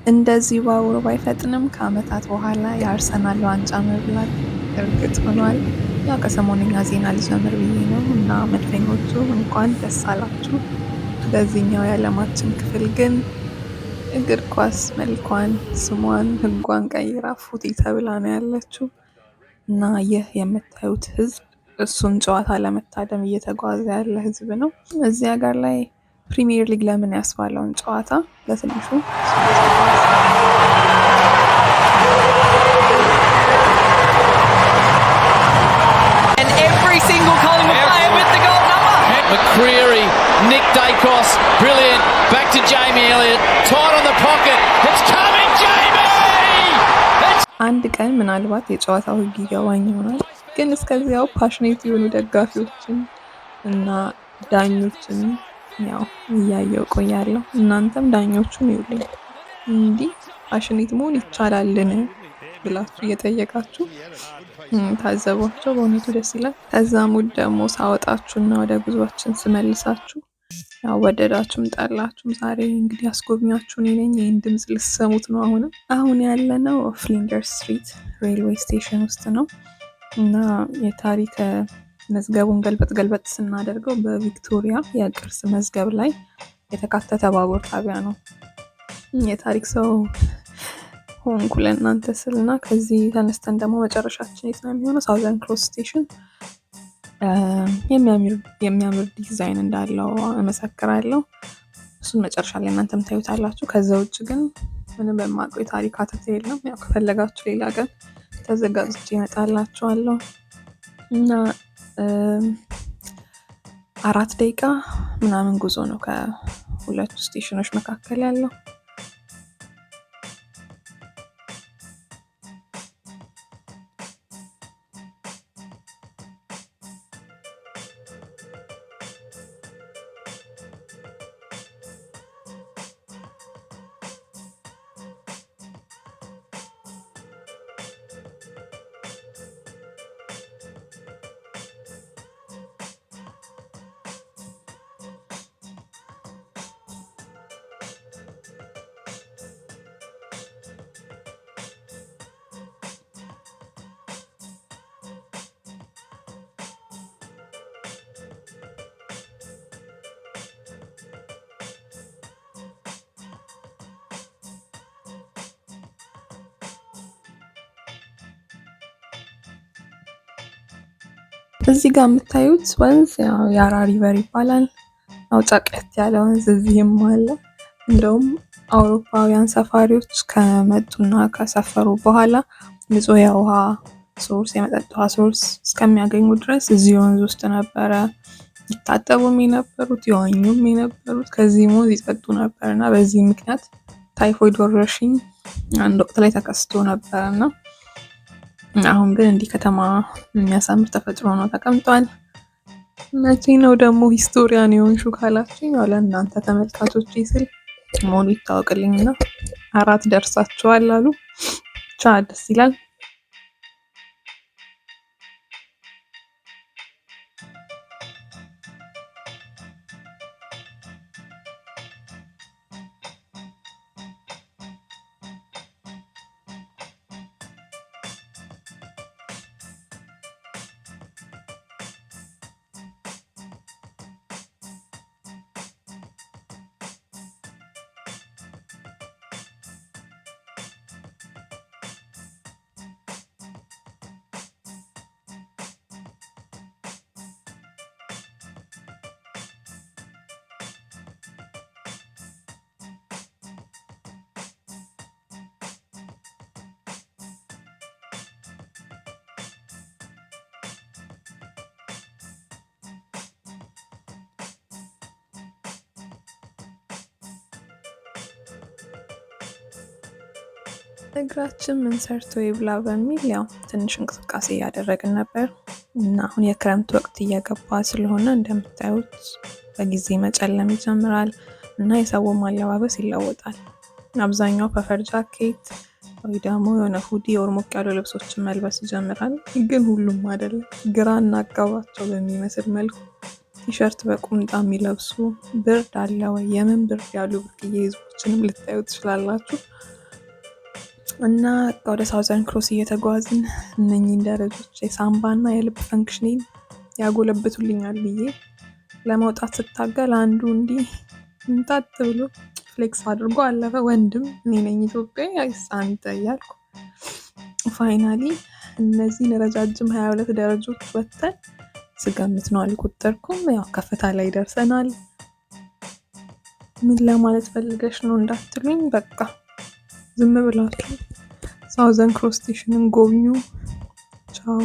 እንደዚህ ባቡሩ ባይፈጥንም ከዓመታት በኋላ የአርሰናል ዋንጫ መብላት እርግጥ ሆኗል። ያው ከሰሞነኛ ዜና ልጀምር ብዬ ነው እና መድፈኞቹ እንኳን ደስ አላችሁ። በዚህኛው የዓለማችን ክፍል ግን እግር ኳስ መልኳን፣ ስሟን፣ ሕጓን ቀይራ ፉቲ ተብላ ነው ያለችው እና ይህ የምታዩት ሕዝብ እሱን ጨዋታ ለመታደም እየተጓዘ ያለ ሕዝብ ነው። እዚህ ሀገር ላይ ፕሪሚየር ሊግ ለምን ያስባለውን ጨዋታ በትንሹ and every single Collingwood player with the gold number. McCreary, Nick Dacos, brilliant. Back to Jamie Elliott, tight on the pocket. It's coming, Jamie! አንድ ቀን ምናልባት የጨዋታው ሕግ ይገባኝ ይሆናል። ግን እስከዚያው ፓሽኔት የሆኑ ደጋፊዎችን እና ዳኞችን ያው እያየው ቆያለሁ። እናንተም ዳኞቹን ይውልኝ እንዲህ ፓሽኔት መሆን ይቻላልን ብላችሁ እየጠየቃችሁ ታዘቧቸው። በእውነቱ ደስ ይላል። ከዛ ሙድ ደግሞ ሳወጣችሁና ወደ ጉዟችን ስመልሳችሁ ያው ወደዳችሁም ጠላችሁም ዛሬ እንግዲህ አስጎብኛችሁ እኔ ነኝ። ይህን ድምፅ ልሰሙት ነው። አሁን ያለነው ፍሊንደርስ ስትሪት ሬልዌይ ስቴሽን ውስጥ ነው እና የታሪክ መዝገቡን ገልበጥ ስናደርገው በቪክቶሪያ የቅርስ መዝገብ ላይ የተካተተ ባቡር ጣቢያ ነው። የታሪክ ሰው ሆንኩ ለእናንተ ስልና ከዚህ ተነስተን ደግሞ መጨረሻችን የት ነው የሚሆነው? ሳውዘርን ክሮስ ስቴሽን የሚያምር ዲዛይን እንዳለው እመሰክራለሁ። እሱን መጨረሻ ላይ እናንተም ታዩታላችሁ። ከዛ ውጭ ግን ምንም በማውቀው የታሪክ አተት የለም። ያው ከፈለጋችሁ ሌላ ቀን ተዘጋጅቼ እመጣላችኋለሁ እና 4 ደቂቃ ምናምን ጉዞ ነው ከሁለቱ ስቴሽኖች መካከል ያለው። እዚህ ጋር የምታዩት ወንዝ ያራ ሪቨር ይባላል። አውጫ ቀጥ ያለ ወንዝ እዚህም አለ። እንደውም አውሮፓውያን ሰፋሪዎች ከመጡና ከሰፈሩ በኋላ ንጹህ የውሃ ሶርስ የመጠጥ ውሃ ሶርስ እስከሚያገኙ ድረስ እዚህ ወንዝ ውስጥ ነበረ ይታጠቡም የነበሩት ይዋኙም የነበሩት ከዚህ ወንዝ ይጠጡ ነበር እና በዚህ ምክንያት ታይፎይድ ወረርሽኝ አንድ ወቅት ላይ ተከስቶ ነበርና አሁን ግን እንዲህ ከተማ የሚያሳምር ተፈጥሮ ነው ተቀምጧል። መቼ ነው ደግሞ ሂስቶሪያን የሆንሽው ካላችሁኝ ያው ለእናንተ ተመልካቾች ስል መሆኑ ይታወቅልኝና 4 ደርሳችኋል አሉ። ብቻ ደስ ይላል። እግራችን ምን ሰርቶ ይብላ በሚል ያው ትንሽ እንቅስቃሴ እያደረግን ነበር እና አሁን የክረምት ወቅት እየገባ ስለሆነ እንደምታዩት በጊዜ መጨለም ይጀምራል እና የሰው አለባበስ ይለወጣል። አብዛኛው ፐፈር ጃኬት ወይ ደግሞ የሆነ ሁዲ ኦር ሞቅ ያሉ ልብሶችን መልበስ ይጀምራል። ግን ሁሉም አይደለም። ግራ እናጋባቸው በሚመስል መልኩ ቲሸርት በቁምጣ የሚለብሱ ብርድ አለ ወይ የምን ብርድ ያሉ ብርቅዬ ህዝቦችንም ልታዩ ትችላላችሁ። እና ወደ ሳውዘርን ክሮስ እየተጓዝን እነኚህን ደረጃዎች የሳምባና የልብ ፈንክሽኔን ያጎለብቱልኛል ብዬ ለመውጣት ስታገል አንዱ እንዲህ እንጣጥ ብሎ ፍሌክስ አድርጎ አለፈ። ወንድም እኔ ነኝ ኢትዮጵያ አይሳንተ እያልኩ ፋይናሊ እነዚህን ረጃጅም 22 ደረጃዎች ወጥተን ስገምት ነው አልቆጠርኩም። ያው ከፍታ ላይ ደርሰናል። ምን ለማለት ፈልገሽ ነው እንዳትሉኝ፣ በቃ ዝም ብላችሁ ሳውዘርን ክሮስ ስቴሽንን ጎብኙ። ቻው።